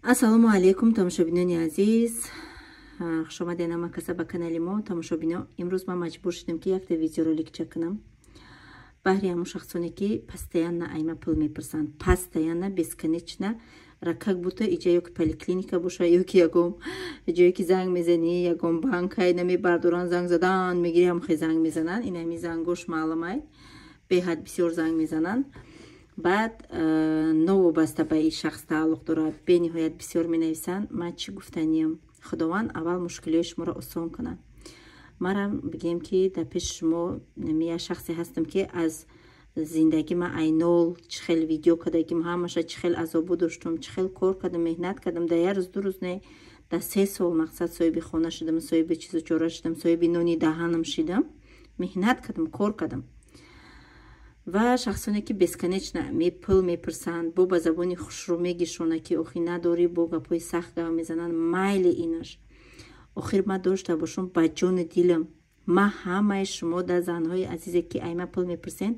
Ассалому алейкум тамошобинони азиз. Хушомадед амакаса ба канали мо тамошобино. Имрӯз ман маҷбур шудам ки якта видеороликча кунам баҳри ҳамон шахсоне ки постоянно айма пул мепурсанд. Постоянно бесконечно ра как будто иҷа ёки поликлиника боша, ёки ягон ҷое ки занг мезани, ягон банкай намебардоранд, занг задан мегири ҳамхе занг мезананд. Инами зангош маълумай беҳад бисёр занг мезананд. баъд новобаста ба ин шахс тааллуқ дорад, бениҳоят бисёр менависанд. ман чӣ гуфтаниям? худованд аввал мушкилиҳои шуморо осон кунад. мара бигем ки дар пеши шумо я шахсе ҳастам ки аз зиндагӣ ма айнол чӣ хел видео кардагим, ҳамаша чӣ хел азобу доштум, чӣ хел кор кардам, меҳнат кардам. дар як рӯз ду рӯз не, дар 3 сол мақсад соҳиби хона шудам, соҳиби чизу чора шудам, соҳиби нони даҳанам шудам. меҳнат кардам, кор кардам. ва шахсоне ки бесконечно пул мепурсанд, бо ба забони хушрӯ мегишона ки охир надори, бо гапҳои сахт гап мезананд. майли инаш охир ма дошта бошам ба ҷони дилам. ма ҳамаи шумо да занҳои азизе ки айма пул мепурсен,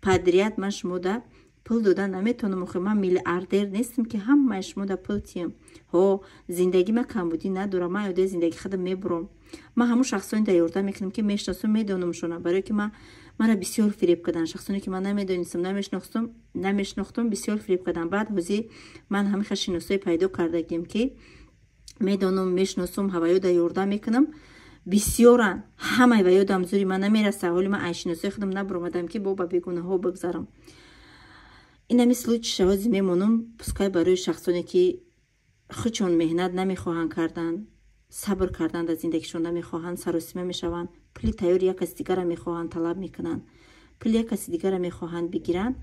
падрият ман шумо да пул дода наметонам. охир ман миллиардер нестам ки ҳамаи шумо да пул тиям. ҳо зиндагӣ ма камбудӣ надорам. ман ёдаи зиндагӣ хадам мебурам. ман ҳамун шахсони да ёрдам мекунам ки мешнасам, медонамшона, барое ки мара бисёр фиреб карданд. шахсоне ки ман намедонистам, намешнохтам, бисёр фиреб карданд. баъд ҳозир ман ҳамиха шиносои пайдо кардагим ки медонам, мешносам, ҳаваё да ёрдам мекунам. бисёран ҳамаи ва ёдам зури ман намераса. ҳоли ман айшиносои худам набуромадам ки бо ба бегунаҳо бигзарам. инами случи шавози мемонам. пускай барои шахсоне ки худшон меҳнат намехоҳанд кардан, сабр кардан дар зиндагишон намехоҳанд, саросима мешаванд, пули тайёри як каси дигара мехоҳанд, талаб мекунанд, пули як каси дигара мехоҳанд бигиранд.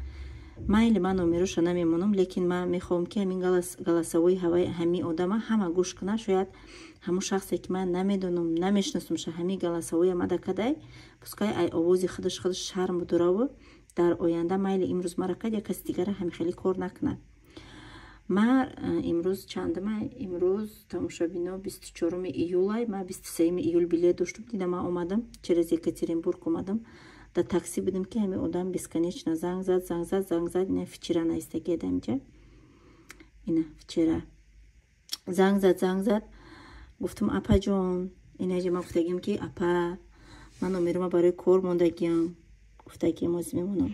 майли ман номероша намемонам, лекин ман мехоҳам ки ҳамин галасавои ҳамин одама ҳама гӯш кунад. шояд ҳамун шахсе ки ман намедонам, намешнасумша, ҳамин галасавои мада кадай, пускай ай овози худаш шарм будораву дар оянда майли имрӯз мара кад, як каси дигара ҳамихели кор накунад. ман имрӯз чандамай? имрӯз тамошобино 24 июлай. ман 23 июл билет доштум. дидам ман омадам через Екатеринбург омадам. дар такси будем ки ҳамин одам бесконечно занг зад. ина вчера наистагида инҷа. ина вчера занг зад. гуфтам апа ҷон, инаҷа ман гуфтагим ки апа ман номерума барои кор мондагиам. гуфтагим оз мемонам.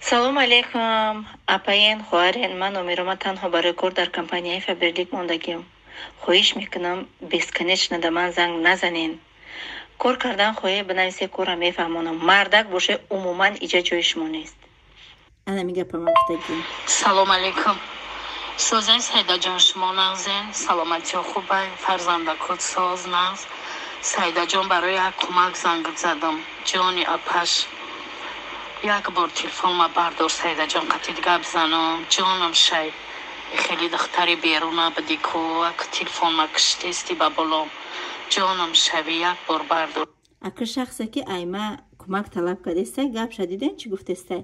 салом алейкум апаен, хоҳарен, ман номерума танҳо барои кор дар компанияи Фаберлик мондагиам. хоҳиш мекунам бесконечно да ман занг назанен. кор кардан хоҳе бинависе, корам мефаҳмонам. мардак боше умуман иҷа ҷои шумо нест. ана мегапа ман гуфтагим. салом алейкум. созен сайдаҷон шумо нағзен, саломатиё хубай, фарзандакот соз нағз. сайдаҷон барои як кӯмак занг задам. ҷони апаш як бор телефонма бардор сайдаҷон, қатид гап занам. ҷонам шай хеле духтари беруна бидику, як телефонма киштести ба болом. ҷонам шави як бор бардор. акр шахсе ки айма кӯмак талаб кардестай, гап шадиден чӣ гуфтестай?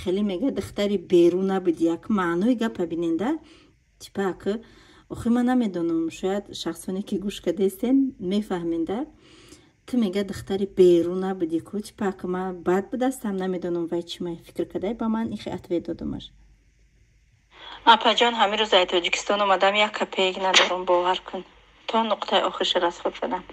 хеле мега духтари беруна биди. як маънои гапа биненда типа акы. охир ман намедонам, шояд шахсоне ки гӯш кардестен мефаҳменда. ту мега духтари беруна биди ку типа акы ман бад будастам, намедонам вай чӣ май фикр кадай. ба ман ихе ответ додамаш. апаҷон ҳамин рӯз ай Тоҷикистон омадам, як копеек надорам, бовар кун. то нуқтаи охирша расход шудам.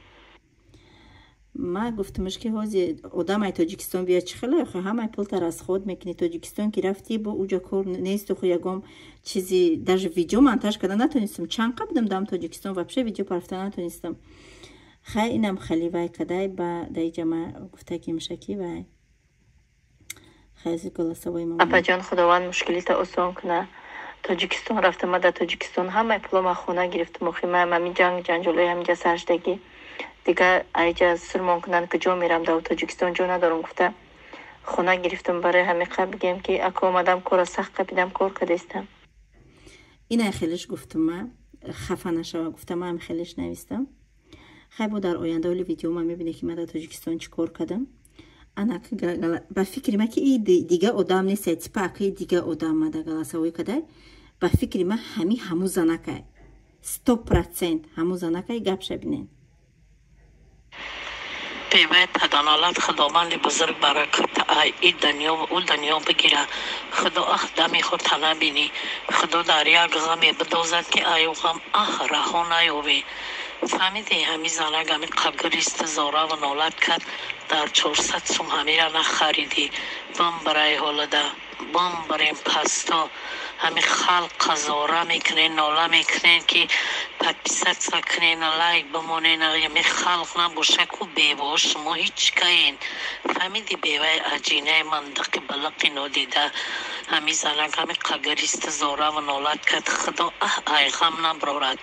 ма гуфтамаш ки ҳозир одам ай Тоҷикистон биёд чӣ хеле охир ҳамаи пулта расход мекунӣ. Тоҷикистон ки рафтӣ бо уҷа кор несту, ху ягон чизи даже видео монтаж карда натонистам. чанд қа будам дам Тоҷикистон, вообще видео парафта натонистам. хай инам хали вай кадай ба даиҷа ма гуфтагимша ки вай хайзи галасавои ма. апаҷон худованд мушкилита осон куна. Тоҷикистон рафтам, ма дар Тоҷикистон ҳамаи пулама хона гирифтам. охир ман ҳамин ҷанҷолои ҳаминҷа саршдагӣ дигар айҷа сурмон кунанд ки ҷо мерам дар Тоҷикистон ҷо надорам. гуфта хона гирифтам барои ҳамиқа бигем ки ака омадам кора сахт қабидам кор кардестам. ина хелиш гуфтам. ма хафа нашава, гуфтам ман хелиш навистам. хай бо дар оянда оли видео ма мебине ки ман дар Тоҷикистон чӣ кор кардам. ана ба фикри ма ки и дига одам нест, типа ака дига одам ма дар галасавои кадай. ба фикри ма ҳамун занакай 100% ҳамун занакай гап шабинен. پیوه تدانالت خداوند بزرگ برکت این دنیا و اون دنیا بگیره. خدا دمی خود تنه بینی. خدا در یک غمی بدازد که ایو غم رها نیابی. فهمیدی همی زنگ همی قبگریست زاره و نالت کرد در 400 سوم همی را نخریدی. بم برای حالده بم بریم پستا همی خلق زاره میکنین ناله میکنین که پدپیست سکنین لایک بمونین همی خلق نباشه که بیوه شما هیچ کهین. فهمیدی بیوه عجینه منطقی بلقی نادیده همی زنگ همی قبگریست زاره و نالت کرد خدا ای غم نبرارد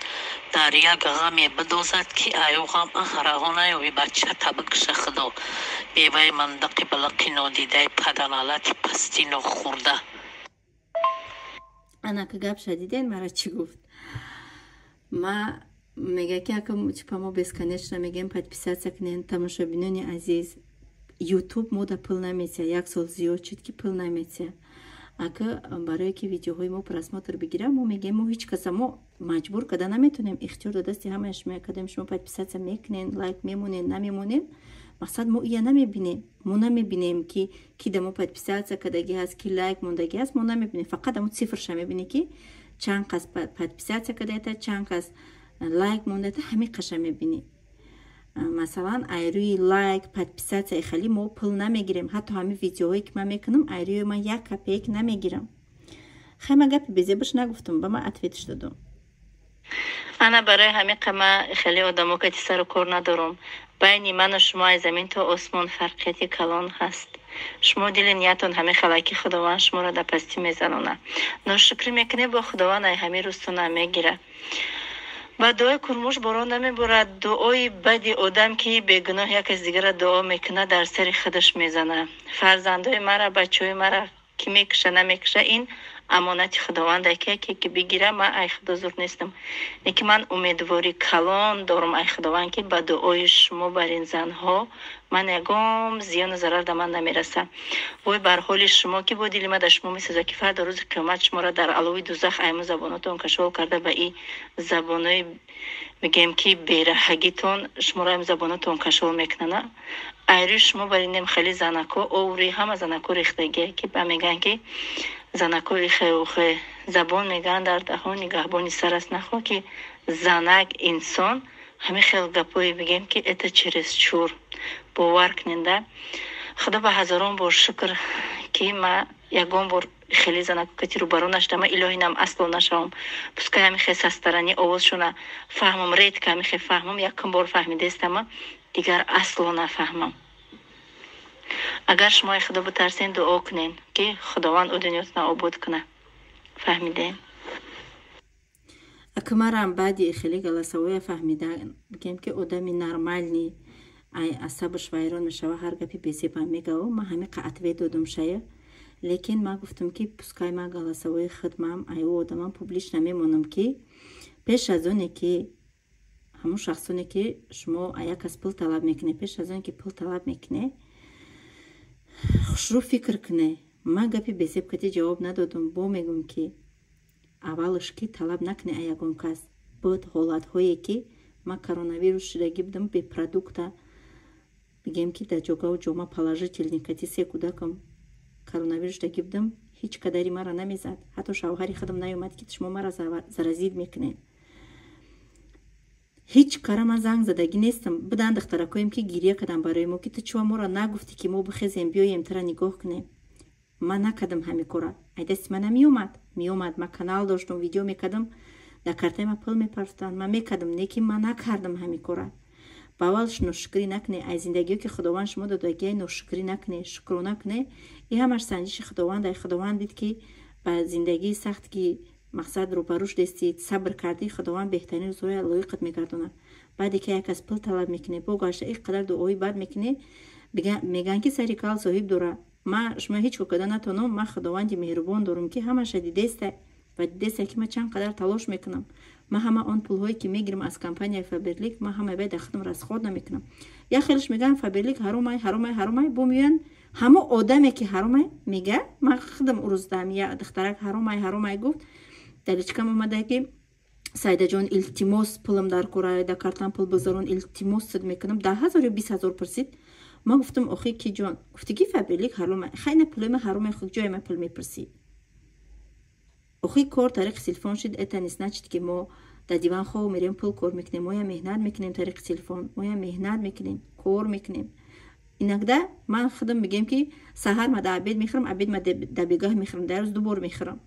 در یک غمی بدازد که ایو غم رها نیابی بچه تبکشه خدا. بیوه منطقی بلقی نادیده پدنالت پستی نخورده. انا که گپ شدیدین مرا چی گفت؟ ما میگه که اکم چپا ما بسکنش نمیگیم پدپیست سکنین تماشابینون عزیز یوتیوب مودا پل نمیشه. یک سال زیاد شد که پل نمیشه. اگه برای که ویدیوهای ما پراسماتر بگیره ما میگیم ما هیچ کس ما مجبور کده نمیتونیم. اختیار دادستی همش میکردیم. شما پدپیست میکنین لایک میمونین نمیمونین. مقصد ما ایه نمیبینیم. ما نمیبینیم که کی دمو پدپیست کدگی هست کی لایک موندگی هست. ما نمیبینیم. فقط دمو صفرش میبینی که چند کس پدپیست کده تا چند کس لایک مونده تا همین قشنگ میبینی. مثلا ایروی لایک پدپیست خیلی ما پول نمیگیریم. حتی همین ویدیوهایی که من میکنم ایروی ما یک کپیک نمیگیرم. خیلی گپی بزی بش نگفتم با ما اتویتش دادم. انا برای همین قمه خیلی آدمو که سر و کار ندارم. بین من و شما از زمین تا آسمان فرقیتی کلان هست. شما دل نیتون همه خلاکی خداوند شما را در پستی میزنونه. ناشکری میکنه با خداوند همه روزتون نمیگیره. با دعای کرموش باران نمیبارد. دعای بدی آدم که بیگناه یک از دیگر دعا میکنه در سر خودش میزنه. فرزندای مرا بچهای مرا که میکشه نمیکشه این امانت خداونده که بگیره. من ای خدا زور نیستم. لیکن من امیدواری کلان دارم ای خداوند که با دعای شما بر این زنها من یگام زیان و ضرر در من نمیرسه. وای بر حال شما که با دل من در شما میسازه که فردا روز قیامت شما را در علوی دوزخ ایمو زباناتون کشول کرده به این زبانای میگم که بیرهگیتون شما را این زباناتون کشول میکنه. ایری شما بر این خیلی زنکو اوری همه زنکو ریختگی که با میگن که زنکوی خیوخه زبان میگن در دهان نگهبانی سر است نخوا که زنک انسان همه خیلی گپایی بگیم که اتا چرس چور باور کننده. خدا به هزاران بار شکر که ما یگان بار خیلی زنکو کتی رو برون نشدم. الهی نم اصلا نشوم. پس که همی خیلی سسترانی آوازشونه فهمم رید که همی خیلی فهمم یکم بار فهمیده استم دیگر اصلا نفهمم. اگر شما خدا بترسین دعا کنین که خداوند او دنیاتون آباد کنه. فهمیدین؟ اکمرم بعدی خیلی گلاسوی فهمیدن بگیم که آدمی نرمال نی ای عصبش ویران میشه و هر گپی بیسی با میگه و ما همه قطعه دادم شاید. لیکن ما گفتم که پسکای ما گلاسوی خدمم ای و آدمان پوبلیش نمیمونم که پیش از اونه که همون شخصونه که شما یک از پول طلب میکنه پیش از اون که پول طلب میکنه خوشرو فکر کنه. ما گپی بیسیب کتی جواب ندادم. با میگم که اولش که طلب نکنه ایگون کس بود حالت هایی که ما کرونا شدگی بدم به پرودکتا بگیم که در جوگا و جوما پلاژتیلنی کتی سی کودکم کرونا شدگی بدم هیچ کدری مرا نمیزد. حتی شوهری خودم نیومد که شما مرا زرزید میکنه. هیچ کارم از زنگ زدگی نیستم. بدن دختره کویم که گریه کردم برای ما که تو چوا ما را نگفتی که ما بخیزیم بیایم ترا نگاه کنیم. من نکردم همین کارا. ای دست من میومد. من کانال داشتم ویدیو میکردم در کارتای ما پول میپرستن. من میکردم نیکی من نکردم همین کارا. باولش نشکری نکنه. ای زندگی که خداوند شما دادگی نشکری نکنه. شکر نکنه. این همش سنجش خداوند. ای خداوند دید که با زندگی سخت که مقصد رو بروش دستید صبر کردی خداوند بهترین روزهای لایقت میگردونه. بعدی که یک از پول طلب میکنه بوگاشه این قدر دعایی بد میکنه میگن که سری کال صاحب داره. ما شما هیچ وقت نتونم. ما خداوند مهربان دارم که همه دیده است و دیده است که ما چند قدر تلاش میکنم. ما همه آن پول هایی که میگیرم از کمپانی فابرلیک ما همه باید خودم را خود نمیکنم. یا خیلیش میگن فابرلیک حرامه بومیان همه آدمی که حرامه میگه ما خودم روز دام یا دخترک حرامه گفت دلیچکم اومده که سایده جان التماس پولم در کورای دا کارتان پول بذارون التماس صد میکنم 10,000 یا 20,000 پرسید. ما گفتم آخی کی جان گفتی کی فبریلیک حرومه خیلی پول حرومه خود جای ما پول میپرسی آخی کار طریق تلفن شد اتنیس نچید که ما در دیوان خواه میریم پول کار میکنیم ما یا مهنت میکنیم طریق تلفن ما یا مهنت میکنیم کار میکنیم اینکه من خودم میگم که سحر ما در عبید میخورم عبید ما در بیگاه میخورم در روز 2 بار میخورم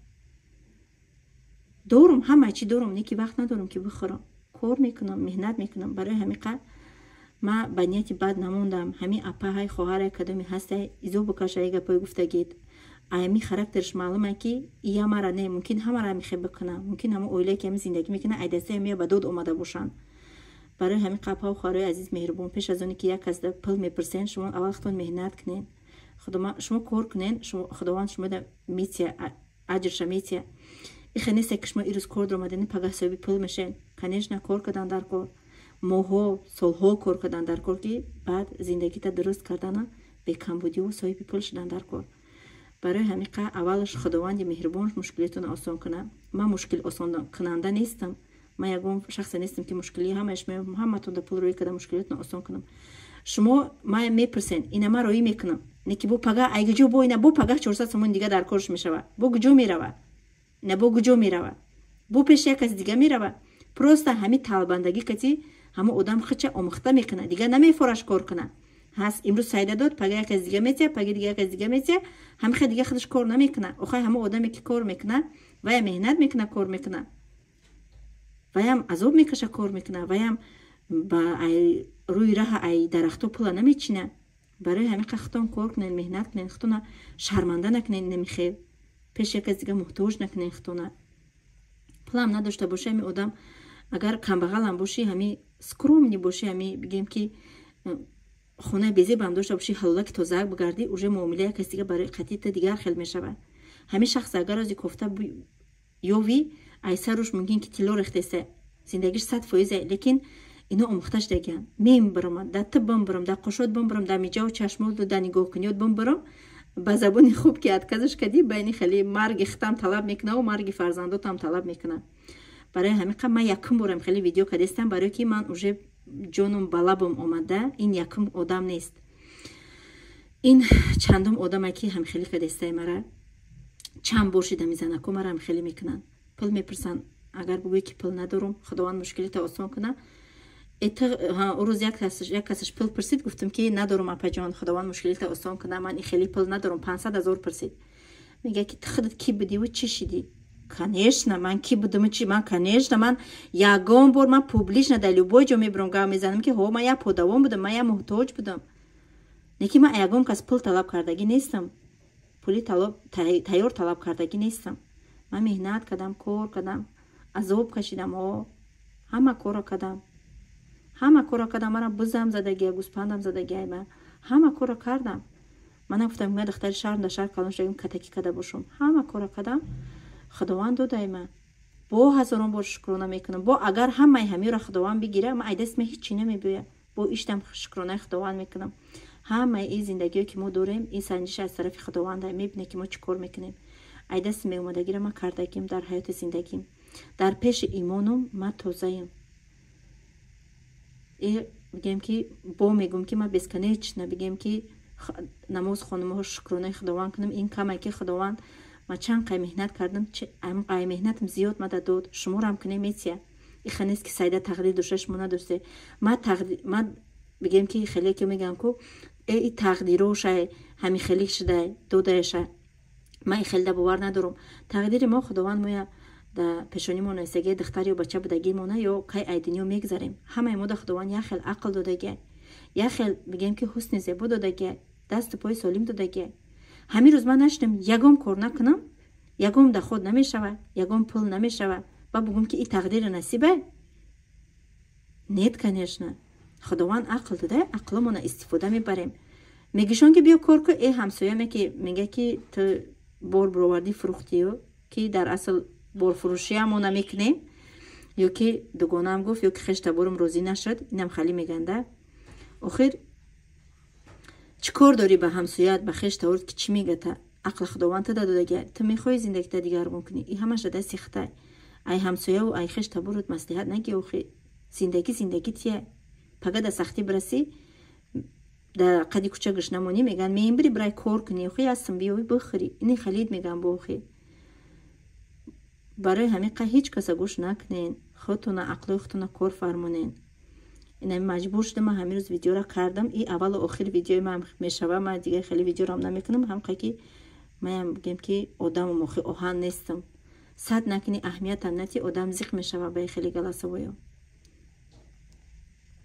دورم همه چی دورم نیکی وقت ندارم که بخورم کار میکنم مهنت میکنم برای همین قدر ما به نیت بد نموندم همین اپا های خواهر کدومی هسته ایزو بکشه ایگه پای گفتگید ایمی خرکترش معلومه که یا مرا نه ممکن همه را میخواه بکنه ممکن همه اویله که همی زندگی میکنه ایدسته همی به دود اومده باشن برای همین قپا و خواهرای عزیز مهربون پیش از اونی که یک از پل میپرسین شما اول خودتون مهنت کنین شما کار کنین خداوند شما در میتیه اجرش میتیه ایخه نیسته که شما ایروز کار در اومدین پگه صاحبی پل میشین کنیشنا کار کردن در کار ماها سالها کار کردن در کار که بعد زندگی تا درست کردن به کمبودی و صاحب پول شدن در کار برای همین اولش خداوند مهربان مشکلتون آسان کنه من مشکل آسان کننده نیستم من یکم شخص نیستم که مشکلی همش همتون در پول روی کردم مشکلتون آسان کنم شما ما میپرسین اینا ما روی میکنم نکی بو پگه ایگه جو بو اینا بو پگه 400 سومون دیگه در کارش میشوه بو گجو میروه نه بو گجو میروه بو پیش یک از دیگه میروه پروستا همین طالبندگی کتی همه آدم خچه آموخته میکنه دیگه نمیفورش کار کنه هست امروز سایده داد پگه یک از دیگه میتیه پگه دیگه یک از دیگه میتیه همه خیلی دیگه خودش کار نمیکنه آخه همه آدمی که کار میکنه و یا مهنت میکنه کار میکنه و یا عذاب میکشه کار میکنه و یا با روی راه ای درختو پول نمیچینه برای همین خودتون کار کنین مهنت کنین خودتون شرمنده نکنین نمیخواد پیش یک از دیگه محتاج نکنین خودتون پولم نداشته باشه می آدم اگر کمبغل هم باشی همین سکرومنی باشی همین بگیم که خونه بیزی بام داشته باشی حالا که تازه بگردی اوج معامله کسی دیگه برای قطعیت دیگر خیلی میشه همین شخص اگر از کوفته یووی ایسروش ممکن که تلو رختسه زندگیش 100% لیکن اینو آموختش دیگه میم برم در طب برم در قشود برم در میجا و چشمول در نگاه کنیود برم با زبان خوب که ادکازش کردی بینی خیلی مرگ ختم طلب میکنه و مرگ فرزندات هم طلب میکنه برای همین من یکم برم خیلی ویدیو کردستم برای که من اوج جونم بالابم اومده این یکم آدم نیست این چندم آدمه که هم خیلی کردسته مرا چند باشیده میزنه که مرا هم خیلی میکنن پول میپرسن اگر بگوی که پول ندارم خداوند مشکلیت آسان کنه روز یک کسش پول پرسید گفتم که ندارم اپا جان خداوند مشکلیت آسان کنه من خیلی پول ندارم 500,000 پرسید میگه که خودت کی بودی و چی شدی конечно من کی بودم چی من конечно من یگام بار من پوبلیشنا در любой جا میبرم گام میزنم که ها من یا پودوام بودم من یا محتاج بودم نکی من یگام کس پول طلب کردگی نیستم پولی تیار طلب کردگی نیستم من مهنت کردم کار کردم عذاب کشیدم و همه کار کردم من بزم زدگی گوسپندم زدگی من همه کار کردم من گفتم من دختر شهر در شهر کلان شدم کتکی کرده باشم همه کار کردم خداوند داده من با هزاران بار شکرانه میکنم با اگر همه همی را خداوند بگیره من ایدست من هیچی نمیبویه با ایشتم شکرانه خداوند میکنم همه این زندگی که ما داریم این سنجش از طرف خداوند میبینه که ما چی کار میکنیم ایدست می اومدگی را من کردگیم در حیات زندگیم در پیش ایمانم من تازه‌ام بگم که با میگم که من بسکنیچ نبگم که نماز خانم ها شکرانه خداوند کنم این کمه که خداوند ما چند قای مهنت کردم قای مهنتم زیاد مدد داد شما رو هم کنه میتیه این خنیست که سایده تقدیر دوشش مونه دوسته ما بگم که خیلی که میگم که ای تقدیروش همی خیلی شده دودهشه من این خیلی باور ندارم تقدیر ما خداوند مویا در پیشانی ما نایستگی دختری و بچه بودگی مونه یا که ایدنیو میگذاریم همه ما در خداوند یا خیلی عقل دادگی یا خیلی بگم که حسن زیبا دادگی دست پای سالم دادگی همین روز من نشدم یگم کار نکنم یگم در خود نمیشوه یگم پول نمیشوه و بگم که این تقدیر نصیبه نیت کنیشنه خداوند عقل داده عقلمون استفاده میبریم میگیشون که بیا کار که ای همسایه میگه که تو بار برآوردی فروختی که در اصل بار فروشی همون نمیکنیم یا که دوگانه هم گفت یا که خشت بارم روزی نشد اینم خیلی میگنده آخر چی کار داری به همسایت به خشت آورد که چی میگه تا عقل خداوند داده تو میخوای زندگی تا دیگرگون کنی این همش دست سیخته ای همسایه و ای خشت برود مصلحت نگی آخر زندگی تیه پگه در سختی برسی در قدی کوچه گشنمونی میگن میگن بری برای کار کنی خوی هستم بیایی بخری اینی خلید میگن بخی برای همین هیچ کس گوش نکنین خودتون عقل خودتون کار فرمونین اینم مجبور شدم همین روز ویدیو را کردم این اول و آخر ویدیو من میشوه من دیگه خیلی ویدیو را نمیکنم هم که من میگم که آدم مخی آهن نیستم صد نکنی اهمیت نتی آدم زیق میشوه به خیلی گلاسه باید